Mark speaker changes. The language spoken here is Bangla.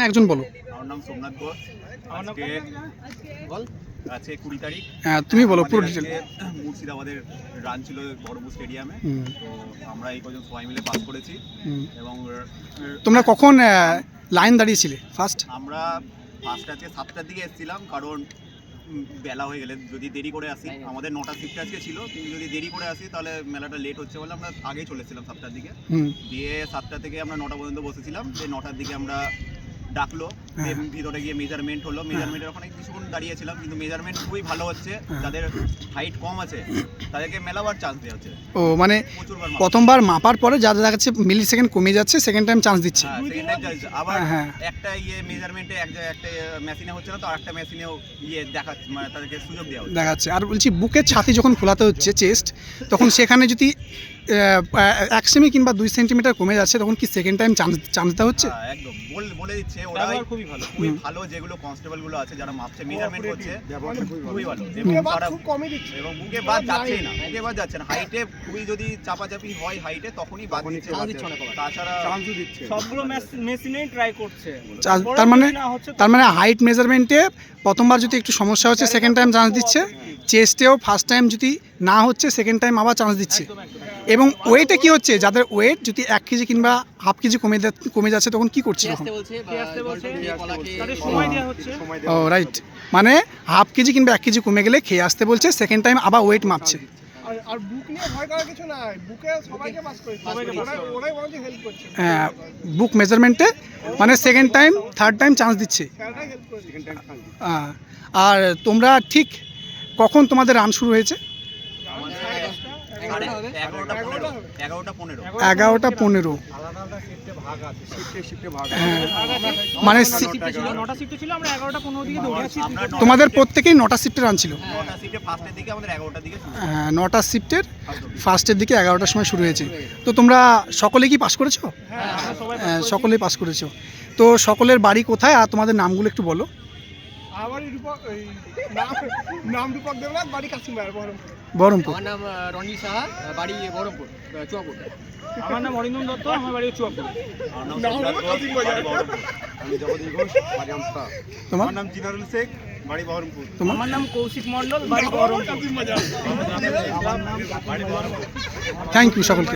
Speaker 1: না একজন বলো।
Speaker 2: আমার নাম সোমনাথ ঘোষ। আজকে আছে 20 তারিখ।
Speaker 1: হ্যাঁ তুমি বলো পুরো ডিটেল।
Speaker 2: মুর্শিদাবাদের রান ছিল বড়মুর স্টেডিয়ামে। তো আমরা এই কজন সবাই মিলে পাস করেছি। এবং
Speaker 1: তোমরা কখন লাইন দাঁড়িয়েছিলে ফার্স্ট?
Speaker 2: আমরা ফার্স্ট আজকে 7টার দিকে এসেছিলাম, কারণ বেলা হয়ে গেলে যদি দেরি করে আসি, আমাদের 9টা শিফট আজকে ছিল, কিন্তু যদি দেরি করে আসি তাহলে মেলাটা লেট হচ্ছে বলে আমরা আগেই চলেছিলাম 7টার দিকে। দিয়ে 7টা থেকে আমরা 9টা পর্যন্ত বসেছিলাম। যে 9টার দিকে আমরা ডাকলো, ভিতরে গিয়ে মেজারমেন্ট হলো। মেজারমেন্টের ওখানে কিছুক্ষণ দাঁড়িয়েছিলাম, কিন্তু মেজারমেন্ট খুবই ভালো হচ্ছে। যাদের হাইট কম আছে তাদেরকে মেলাবার চান্স দেওয়া হচ্ছে।
Speaker 1: ও মানে প্রথমবার মাপার পরে যা দেখা যাচ্ছে মিলি সেকেন্ড কমে যাচ্ছে, সেকেন্ড টাইম চান্স দিচ্ছে।
Speaker 2: আবার একটা মেজারমেন্টে একটা মেশিনে হচ্ছে না, তো আরেকটা মেশিনেও দেখাচ্ছে, মানে তাদেরকে সুযোগ দেখাচ্ছে।
Speaker 1: আর বলছি বুকের ছাতি যখন খোলাতে হচ্ছে চেস্ট, তখন সেখানে যদি 1 সেমি কিংবা 2 সেন্টিমিটার কমে যাচ্ছে, তখন কি সেকেন্ড টাইম চান্স দেওয়া হচ্ছে?
Speaker 2: একদম বলে দিচ্ছে ওরা। খুবই ভালো যেগুলো কনস্টেবল গুলো আছে যারা মাপছে, মেজারমেন্ট করছে, খুবই ভালো। এবং বুকে বাদ যাচ্ছে না। হাইটে খুবই যদি চাপাচাপি হয় হাইটে, তখনই বাদ দিচ্ছে। তাছাড়া
Speaker 3: সবগুলো মেশিনেই ট্রাই করছে।
Speaker 1: তার মানে হাইট মেজারমেন্টে প্রথমবার যদি একটু সমস্যা হচ্ছে, সেকেন্ড টাইম চান্স দিচ্ছে। চেস্টেও ফার্স্ট টাইম যদি না হচ্ছে, সেকেন্ড টাইম আবার চান্স দিচ্ছে। এবং ওয়েটে কি হচ্ছে, যাদের ওয়েট যদি 1 কেজি কিংবা হাফ কেজি কমে যাচ্ছে, তখন কি করছে? ও রাইট, মানে হাফ কেজি কিংবা 1 কেজি কমে গেলে খেয়ে আসতে বলছে, সেকেন্ড টাইম আবার ওয়েট মাপছে।
Speaker 4: আর বুক নিয়ে ভয় করার কিছু নাই, বুকে সবাইকে পাস করেছে, ওরাই বড় হেল্প করছে।
Speaker 1: বুক মেজারমেন্টে মানে second time third time chance দিচ্ছে। আর তোমরা ঠিক কখন তোমাদের রান শুরু হয়েছে? 11:15। মানে তোমাদের প্রত্যেকেই 9টা শিফটে রান ছিল? 9টা শিফটের ফার্স্টের দিকে 11টার সময় শুরু হয়েছে। তো তোমরা সকলে কি পাস করেছো? সকলেই পাস করেছো। তো সকলের বাড়ি কোথায় আর তোমাদের নামগুলো একটু বলো। বহরমপুর।
Speaker 5: আমার নাম রনি সাহা, বাড়ি বহরমপুর, চুয়াপুর।
Speaker 3: আমার নাম অরিন্দম দত্ত, আমার বাড়ি চুয়াপুর।
Speaker 2: তোমার নাম জিনারুল শেখ, বাড়ি বহরমপুর।
Speaker 3: আমার নাম কৌশিক মণ্ডল, বাড়ি বহরমপুর।
Speaker 1: থ্যাংক ইউ সকলকে।